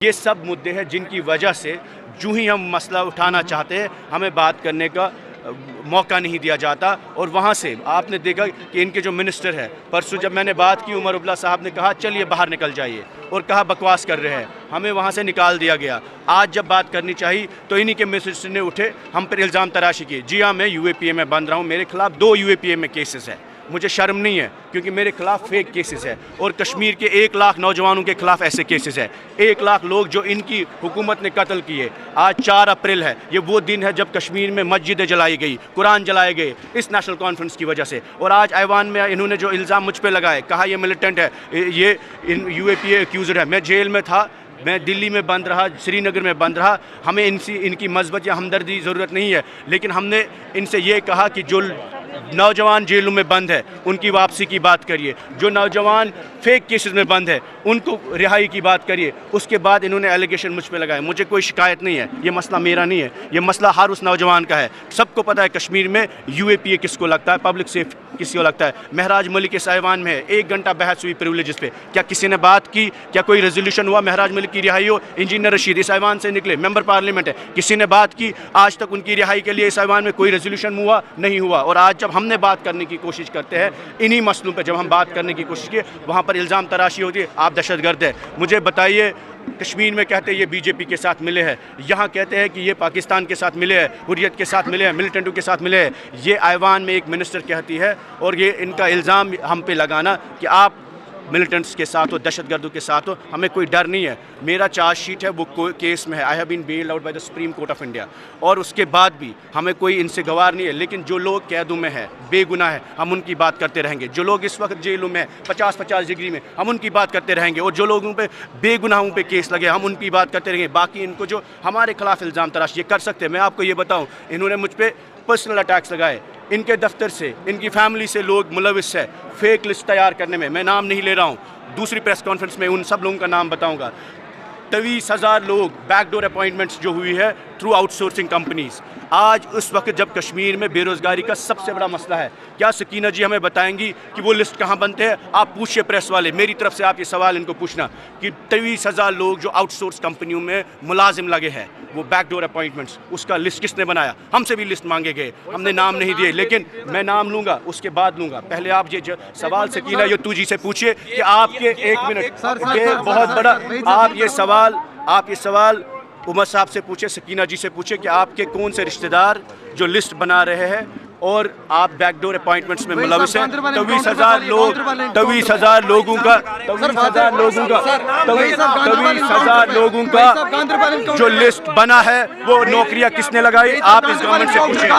یہ سب مدعے ہیں جن کی وجہ سے جو ہی ہم مسئلہ اٹھانا چاہتے ہیں ہمیں بات کرنے کا موقع نہیں دیا جاتا. اور وہاں سے آپ نے دیکھا کہ ان کے جو منسٹر ہے پرسوں جب میں نے بات کی عمر عبداللہ صاحب نے کہا چلیے باہر نکل جائیے اور کہا بکواس کر رہے ہیں, ہمیں وہاں سے نکال دیا گیا. آج جب بات کرنی چاہیے تو انہی کے منسٹر نے اٹھے ہم پر الزام تراشی کیے. جی ہاں, میں یو اے پی اے میں بند رہا ہوں, میرے خلاف 2 یو اے پی اے میں کیسز ہیں. مجھے شرم نہیں ہے کیونکہ میرے خلاف فیک کیسز ہے اور کشمیر کے 1 لاکھ نوجوانوں کے خلاف ایسے کیسز ہے. 1 لاکھ لوگ جو ان کی حکومت نے قتل کیے. آج 4 اپریل ہے, یہ وہ دن ہے جب کشمیر میں مسجدیں جلائی گئی, قرآن جلائے گئے اس نیشنل کانفرنس کی وجہ سے. اور آج ایوان میں انہوں نے جو الزام مجھ پہ لگائے, کہا یہ ملیٹنٹ ہے, یہ you a P a accused ہے. میں جیل میں تھا, میں دلی میں بند رہا, سری نگر میں بند رہا. ہمیں ان کی مثبت یا ہمدردی ضرورت نہیں ہے, لیکن ہم نے ان سے یہ کہا کہ جو نوجوان جیلوں میں بند ہے ان کی واپسی کی بات کریے, جو نوجوان فیک کیسز میں بند ہے ان کو رہائی کی بات کریے. اس کے بعد انہوں نے ایلیگیشن مجھ پہ لگائے. مجھے کوئی شکایت نہیں ہے, یہ مسئلہ میرا نہیں ہے, یہ مسئلہ ہر اس نوجوان کا ہے. سب کو پتہ ہے کشمیر میں یو اے پی اے کس کو لگتا ہے, پبلک سیفٹی کس کو لگتا ہے. مہراج ملک اس ایوان میں ہے, 1 گھنٹہ بحث ہوئی پریولیجز پہ. کیا کسی نے بات کی؟ کیا کوئی ریزولوشن ہوا مہراج ملک کی رہائی ہو؟ انجینئر رشید اس ایوان سے نکلے, ممبر پارلیمنٹ ہے, کسی نے بات کی؟ آج تک ان کی رہائی کے لیے اس ایوان میں کوئی ریزولوشن ہوا نہیں ہوا. اور آج جب ہم نے بات کرنے کی کوشش کرتے ہیں انہی مسئلوں پہ, جب ہم بات کرنے کی کوشش کی وہاں پر الزام تراشی ہوتی ہے آپ دہشت گرد ہے. مجھے بتائیے, کشمیر میں کہتے ہیں یہ بی جے پی کے ساتھ ملے ہیں, یہاں کہتے ہیں کہ یہ پاکستان کے ساتھ ملے ہیں, حریت کے ساتھ ملے ہیں, ملیٹنٹوں کے ساتھ ملے ہیں. یہ ایوان میں ایک منسٹر کہتی ہے اور یہ ان کا الزام ہم پہ لگانا کہ آپ ملیٹنٹس کے ساتھ ہو, دہشت گردوں کے ساتھ ہو. ہمیں کوئی ڈر نہیں ہے. میرا چارج شیٹ ہے وہ کیس میں ہے, I have been بیلڈ out by the supreme court of India. اور اس کے بعد بھی ہمیں کوئی ان سے گوار نہیں ہے. لیکن جو لوگ قیدوں میں ہیں, بے گناہ ہیں, ہم ان کی بات کرتے رہیں گے. جو لوگ اس وقت جیلوں میں 50-50 ڈگری میں, ہم ان کی بات کرتے رہیں گے. اور جو لوگوں پہ بے گناہوں پہ کیس لگے ہم ان کی بات کرتے رہیں گے. باقی ان کو جو ہمارے خلاف الزام تراش یہ کر سکتے ہیں. میں آپ کو یہ بتاؤں, انہوں نے مجھ پہ پرسنل اٹیکس لگائے. ان کے دفتر سے, ان کی فیملی سے لوگ ملوث ہے فیک لسٹ تیار کرنے میں. میں نام نہیں لے رہا ہوں, دوسری پریس کانفرنس میں ان سب لوگوں کا نام بتاؤں گا. 23,000 لوگ بیک ڈور اپوائنٹمنٹس جو ہوئی ہے تھرو آؤٹ سورسنگ کمپنیز. آج اس وقت جب کشمیر میں بے روزگاری کا سب سے بڑا مسئلہ ہے, کیا سکینہ جی ہمیں بتائیں گی کہ وہ لسٹ کہاں بنتے ہیں؟ آپ پوچھئے پریس والے, میری طرف سے آپ یہ سوال ان کو پوچھنا کہ 23,000 لوگ جو آؤٹ سورس کمپنیوں میں ملازم لگے ہیں وہ بیک ڈور اپوائنٹمنٹس, اس کا لسٹ کس نے بنایا؟ ہم سے بھی لسٹ مانگے گئے, ہم نے نام نہیں دیے, لیکن میں نام لوں گا اس کے بعد لوں گا. پہلے آپ یہ سوال سکینہ یتو جی سے پوچھئے کہ آپ کے 1 منٹ, یہ بہت بڑا, آپ یہ سوال عمر صاحب سے پوچھے, سکینہ جی سے پوچھے کہ آپ کے کون سے رشتہ دار جو لسٹ بنا رہے ہیں اور آپ بیک ڈور اپوائنٹمنٹس میں ملوث ہیں. 23,000 لوگوں کا جو لسٹ بنا ہے وہ نوکریاں کس نے لگائی؟ آپ اس گورنمنٹ سے پوچھیں.